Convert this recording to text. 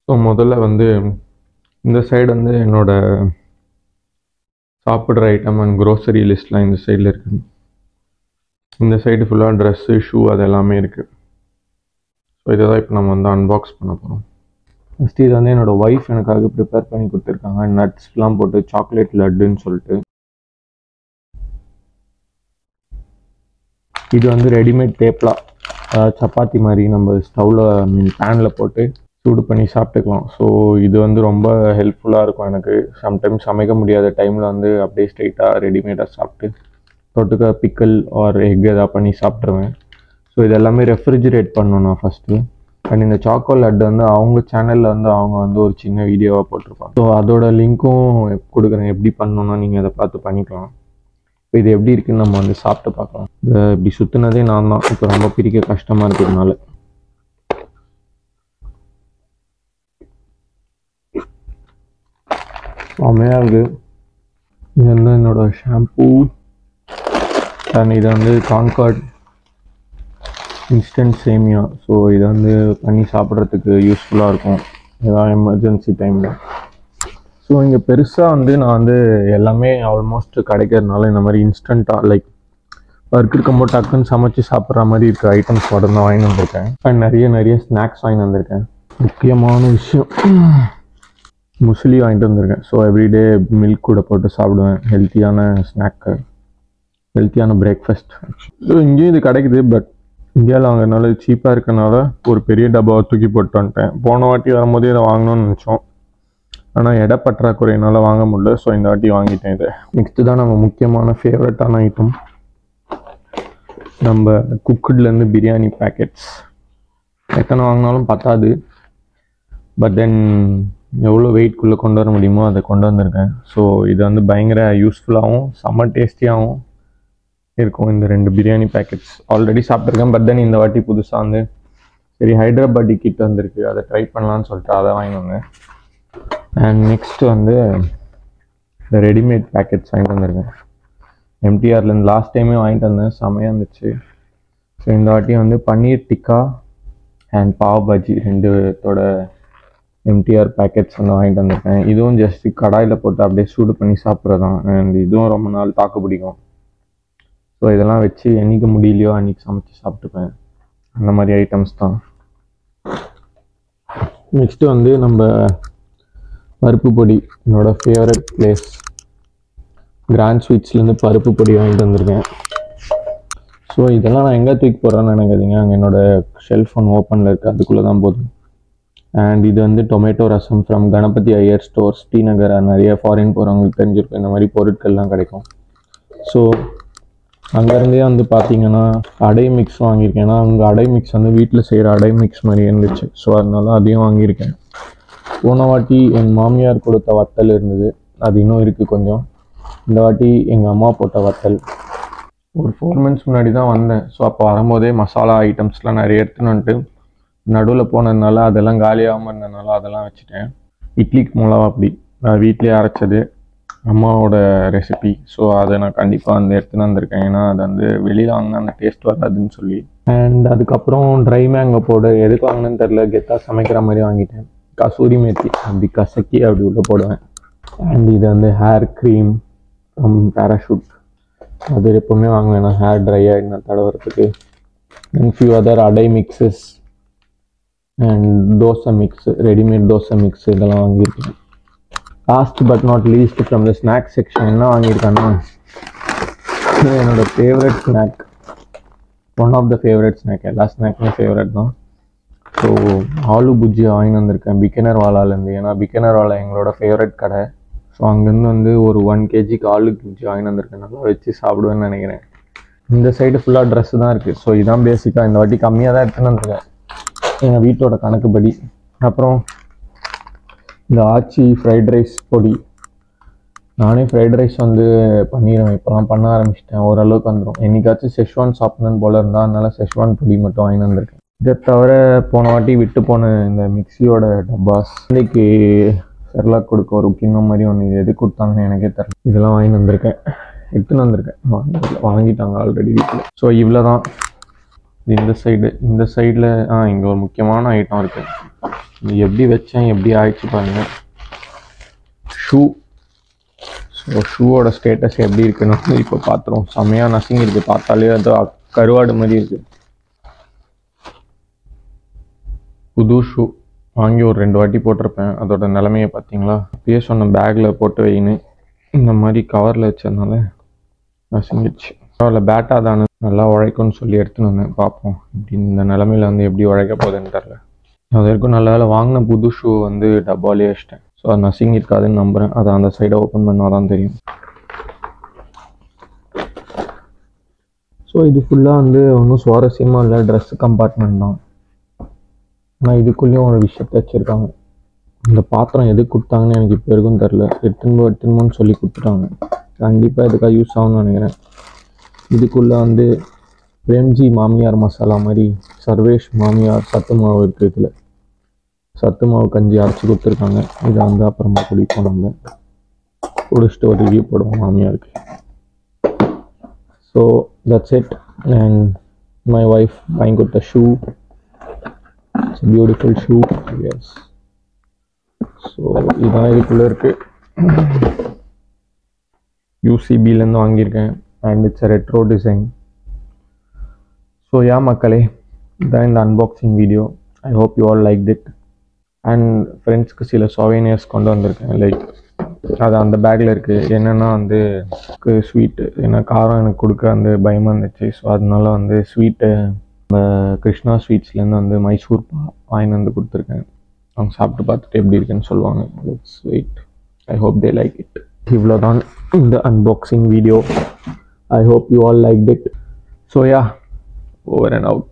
So முதல்ல வந்து இந்த சைடு வந்து என்னோட சாப்பிட்ற ஐட்டம் அண்ட் க்ரோசரி லிஸ்ட்லாம் இந்த சைடில் இருக்குது. இந்த சைடு ஃபுல்லாக ட்ரெஸ்ஸு, ஷூ அது எல்லாமே இருக்குது. ஸோ இதை தான் இப்போ நம்ம வந்து அன்பாக்ஸ் பண்ண போகிறோம். ஃபஸ்ட்டு இது வந்து என்னோடய ஒய்ஃப் எனக்காக ப்ரிப்பேர் பண்ணி கொடுத்துருக்காங்க. நட்ஸ்லாம் போட்டு சாக்லேட் லட்டுன்னு சொல்லிட்டு. இது வந்து ரெடிமேட் தேப்லா, சப்பாத்தி மாதிரி நம்ம ஸ்டவ்வில் பேனில் போட்டு சூடு பண்ணி சாப்பிட்டுக்கலாம். ஸோ இது வந்து ரொம்ப ஹெல்ப்ஃபுல்லாக இருக்கும் எனக்கு. சம்டைம்ஸ் சமைக்க முடியாத டைமில் வந்து அப்படியே ஸ்ட்ரெயிட்டாக ரெடிமேடாக சாப்பிட்டு தொட்டுக்க பிக்கல் ஆர் எக் எதாவது பண்ணி சாப்பிட்ருவேன். ஸோ இது எல்லாமே ரெஃப்ரிஜிரேட் பண்ணணும் நான் ஃபஸ்ட்டு. அண்ட் இந்த சாக்கோ லட்டு வந்து அவங்க சேனலில் வந்து அவங்க வந்து ஒரு சின்ன வீடியோவாக போட்டிருப்பாங்க. ஸோ அதோட லிங்க்கும் கொடுக்குறேன், எப்படி பண்ணணுன்னா நீங்கள் அதை பார்த்து பண்ணிக்கலாம். இப்போ இது எப்படி இருக்குன்னு நம்ம வந்து சாப்பிட்டு பார்க்கலாம். இப்படி சுற்றுனதே நான் தான், இப்போ ரொம்ப பிரிக்க கஷ்டமாக இருக்கிறதுனால. செம்மையாக இருக்குது. இது வந்து என்னோடய ஷாம்பூ அண்ட் இது வந்து கான்கார்ட் இன்ஸ்டன்ட் சேமியா. ஸோ இதை வந்து பண்ணி சாப்பிட்றதுக்கு யூஸ்ஃபுல்லாக இருக்கும் ஏதாவது எமர்ஜென்சி டைமில். ஸோ இங்கே பெருசாக வந்து நான் வந்து எல்லாமே ஆல்மோஸ்ட் கிடைக்கிறதுனால இந்த மாதிரி இன்ஸ்டண்ட்டாக லைக் ஒர்க் இருக்கும்போது டக்குன்னு சமைச்சு சாப்பிட்ற மாதிரி இருக்க ஐட்டம்ஸ் மட்டும் தான் வாங்கி வந்திருக்கேன். அண்ட் நிறைய ஸ்நாக்ஸ் வாங்கி வந்திருக்கேன். முக்கியமான விஷயம் முஸ்லி வாங்கிட்டு வந்திருக்கேன். ஸோ எவ்ரிடே மில்க் கூட போட்டு சாப்பிடுவேன். ஹெல்த்தியான ஸ்நாக்கு, ஹெல்த்தியான பிரேக்ஃபாஸ்ட். ஸோ இங்கேயும் இது கிடைக்குது, பட் இந்தியாவில் வாங்குறதுனால சீப்பாக இருக்கனால ஒரு பெரிய டப்பாவை தூக்கி போட்டு வந்துட்டேன். போன வாட்டி வரும்போதே இதை வாங்கணும்னு நினச்சோம், ஆனால் எடை பற்றாக்குறையினால வாங்க முடியல. ஸோ இந்த வாட்டி வாங்கிட்டேன். இது நெக்ஸ்ட்டு தான் நம்ம முக்கியமான ஃபேவரட்டான ஐட்டம், நம்ம குக்குட்லேருந்து பிரியாணி பேக்கெட்ஸ். எத்தனை வாங்கினாலும் பத்தாது, பட் தென் எவ்வளோ வெயிட்குள்ளே கொண்டு வர முடியுமோ அதை கொண்டு வந்திருக்கேன். ஸோ இது வந்து பயங்கர யூஸ்ஃபுல்லாகவும் செம்ம டேஸ்டியாகவும் இருக்கும். இந்த 2 பிரியாணி பேக்கெட்ஸ் ஆல்ரெடி சாப்பிட்ருக்கேன், பட் தென் இந்த வாட்டி புதுசாக வந்து சரி ஹைதராபாடி கிட் வந்திருக்கு, அதை ட்ரை பண்ணலான்னு சொல்லிட்டு அதை வாங்கி வந்தேன். அண்ட் நெக்ஸ்ட்டு வந்து இந்த ரெடிமேட் பேக்கெட்ஸ் வாங்கிட்டு வந்திருக்கேன் எம்டிஆர்லேருந்து. லாஸ்ட் டைமே வாங்கிட்டு வந்தேன், செம்மையாக இருந்துச்சு. ஸோ இந்த வாட்டி வந்து பன்னீர் டிக்கா அண்ட் பாவ் பாஜி 2தோட எம்டிஆர் பேக்கெட்ஸ் வந்து வாங்கிட்டு வந்திருக்கேன். இதுவும் ஜஸ்ட் கடாயில் போட்டு அப்படியே சூடு பண்ணி சாப்பிட்றதான். அண்ட் இதுவும் ரொம்ப நாள் தாக்கு பிடிக்கும். ஸோ இதெல்லாம் வச்சு என்றைக்கு முடியலையோ அன்றைக்கி சமைச்சு சாப்பிட்டுப்பேன். அந்த மாதிரி ஐட்டம்ஸ் தான். நெக்ஸ்ட்டு வந்து நம்ம பருப்பு பொடி, என்னோடய ஃபேவரட் பிளேஸ் கிராண்ட் ஸ்வீட்ஸ்லேருந்து பருப்பு பொடி வாங்கிட்டு வந்திருக்கேன். ஸோ இதெல்லாம் நான் எங்கே தூக்கி போடுறேன்னு நினைக்காதீங்க, அங்கே என்னோடய ஷெல்ஃப் ஒன்று ஓப்பனில் இருக்குது, அதுக்குள்ளே தான் போதும். அண்ட் இது வந்து tomato rasam from Ganapathi Iyer stores, Srinagar. நிறைய ஃபாரின் போகிறவங்களுக்கு தெரிஞ்சிருக்கும் இந்த மாதிரி பொருட்கள்லாம் கிடைக்கும். ஸோ அங்கேருந்தே வந்து பார்த்தீங்கன்னா அடை மிக்ஸ் வாங்கியிருக்கேன். ஏன்னா அங்கே அடை மிக்ஸ் வந்து வீட்டில் செய்கிற அடை மிக்ஸ் மாதிரி இருந்துச்சு. ஸோ அதனால அதையும் வாங்கியிருக்கேன். போன வாட்டி எங்கள் மாமியார் கொடுத்த வத்தல் இருந்தது, அது இன்னும் இருக்குது கொஞ்சம். இந்த வாட்டி எங்கள் அம்மா போட்ட வத்தல். ஒரு 4 months முன்னாடி தான் வந்தேன். ஸோ அப்போ வரும்போதே மசாலா ஐட்டம்ஸ்லாம் நிறைய எடுத்துன்னு வந்துட்டு நடுவில் போனதுனால அதெல்லாம் காலியாகாமல் இருந்ததுனால அதெல்லாம் வச்சுட்டேன். இட்லிக்கு மிளகா அப்படி நான் வீட்லேயே அரைச்சது, அம்மாவோட ரெசிபி. ஸோ அதை நான் கண்டிப்பாக வந்து எடுத்துன்னு வந்திருக்கேன், ஏன்னா அது வந்து வெளியில் வாங்கினா அந்த டேஸ்ட் வராதுன்னு சொல்லி. அண்ட் அதுக்கப்புறம் ட்ரை மேங்கோ பவுடர் எதுக்கு வாங்கினேன்னு தெரில, கெத்தாக சமைக்கிற மாதிரி வாங்கிட்டேன். கசூரி மேத்தி அப்படி கசக்கி அப்படி உள்ளே போடுவேன். அண்ட் இது வந்து ஹேர் க்ரீம் ஃப்ரம் பேராஷூட், அது எப்போவுமே வாங்குவேன் நான் ஹேர் ட்ரை ஆகிடுனா தடவுறதுக்கு. And few other adai mixes and dosa mix, readymade dosa mix இதெல்லாம் வாங்கியிருக்கேன். Last but not least from the snack section என்ன வாங்கியிருக்கேன்னா, என்னோடய favourite snack, one of the favourite snack, எல்லா ஸ்நாக்குமே ஃபேவரட் தான். ஸோ ஆலு புஜ்ஜியா வாங்கி வந்திருக்கேன் பிக்கனர் வாலாலேருந்து. ஏன்னா பிக்கனர் வாலா எங்களோட ஃபேவரட் கடை. ஸோ அங்கேருந்து வந்து ஒரு 1 kg ஆலு புஜ்ஜியா வாங்கி வந்திருக்கேன். நல்லா வச்சு சாப்பிடுவேன்னு நினைக்கிறேன். இந்த சைடு ஃபுல்லாக ட்ரெஸ்ஸு தான் இருக்குது. ஸோ இதான் பேசிக்காக. இந்த வாட்டி கம்மியாக தான் எடுத்துன்னு வந்திருக்கேன் எங்கள் வீட்டோட கணக்குப்படி. அப்புறம் இந்த ஆச்சி ஃப்ரைட் ரைஸ் பொடி, நானே ஃப்ரைட் ரைஸ் வந்து பண்ணிடுவேன், இப்போலாம் பண்ண ஆரம்பிச்சிட்டேன், ஓரளவுக்கு வந்துடும். என்றைக்காச்சும் செஷ்வான் சாப்பிடணுன்னு போல் இருந்தால் அதனால செஷ்வான் பொடி மட்டும் வாங்கி வந்திருக்கேன். இதை தவிர போன வாட்டி விட்டு போன இந்த மிக்சியோட டப்பாஸ், இன்றைக்கி செர்லாக் கொடுக்க ஒரு கிண்ணம் மாதிரி ஒன்று, இது எது கொடுத்தாங்கன்னு எனக்கே தெரியல, இதெல்லாம் வாங்கி வந்திருக்கேன், எடுத்துன்னு வந்திருக்கேன். வாங்கிட்டாங்க ஆல்ரெடி வீட்டில். ஸோ இவ்வளோ தான். இந்த சைடில் இங்கே ஒரு முக்கியமான ஐட்டம் இருக்குது, எப்படி வச்சேன் எப்படி ஆயிடுச்சு பாருங்க. ஷூ. ஸோ ஷூவோட ஸ்டேட்டஸ் எப்படி இருக்குன்னு இப்போ பார்த்துருவோம். செம்மையாக நசிங்க இருக்குது, பார்த்தாலே அது கருவாடு மாதிரி இருக்குது. புது ஷூ வாங்கி ஒரு 2 வாட்டி போட்டிருப்பேன். அதோட நிலைமையை பார்த்தீங்களா? இப்பயே சொன்ன பேக்கில் போட்டு வைன்னு இந்த மாதிரி கவரில் வச்சதுனால நசிங்கிடுச்சு. பரவாயில்ல, பேட்டா தானே நல்லா உழைக்கும்னு சொல்லி எடுத்துன்னு வந்தேன். பார்ப்போம் இப்படின்னு இந்த நிலமையில வந்து எப்படி உழைக்க போகுதுன்னு தெரில. அது வரைக்கும் நல்ல வேலை வாங்கின புது ஷூ வந்து டப்பாலே வச்சிட்டேன். ஸோ அது நசிங் இருக்காதுன்னு நம்புகிறேன். அதை அந்த சைடை ஓப்பன் பண்ணால் தான் தெரியும். ஸோ இது ஃபுல்லாக வந்து ஒன்றும் சுவாரஸ்யமாக இல்லை, ட்ரெஸ் கம்பார்ட்மெண்ட் தான். ஆனால் இதுக்குள்ளேயும் ஒரு விஷயத்தை வச்சுருக்காங்க. இந்த பாத்திரம் எதுக்கு கொடுத்தாங்கன்னு எனக்கு இப்போ வரைக்கும் தெரில. எடுத்துன்னு சொல்லி கொடுத்துட்டாங்க. கண்டிப்பாக இதுக்காக யூஸ் ஆகும்னு நினைக்கிறேன். இதுக்குள்ளே வந்து பிரேம்ஜி மாமியார் மசாலா மாதிரி சர்வேஷ் மாமியார் சத்து மாவு இருக்குது. இதில் சத்து மாவு கஞ்சி அரைச்சி கொடுத்துருக்காங்க. இதை வந்து அப்புறமா குடிப்போம். நம்ம குடிச்சிட்டு ஒரு ரிவ்யூ போடுவோம் மாமியாருக்கு. So that's it. And my wife buying with the shoe. It's a beautiful shoe. Yes. So இதுதான் இதுக்குள்ளே இருக்குது. யூசிபிலேருந்து வாங்கியிருக்கேன். And it's a retro design. So yeah மக்களே, இதான் இந்த unboxing video. I hope you all like it. And ஃப்ரெண்ட்ஸ்க்கு சில சோவேனியர்ஸ் கொண்டு வந்திருக்கேன். லைக் அது அந்த பேக்கில் இருக்குது. என்னென்னா வந்து ஸ்வீட்டு, ஏன்னா காரம் எனக்கு கொடுக்க வந்து பயமாக இருந்துச்சு. ஸோ அதனால வந்து ஸ்வீட்டு இந்த கிருஷ்ணா ஸ்வீட்ஸ்லேருந்து வந்து மைசூர் வாங்கிட்டு வந்து கொடுத்துருக்கேன். அவங்க சாப்பிட்டு பார்த்துட்டு எப்படி இருக்குன்னு சொல்லுவாங்க. Let's wait. I hope they like it. இவ்வளோதான் இந்த unboxing video. I hope you all like it. So yeah, over and out.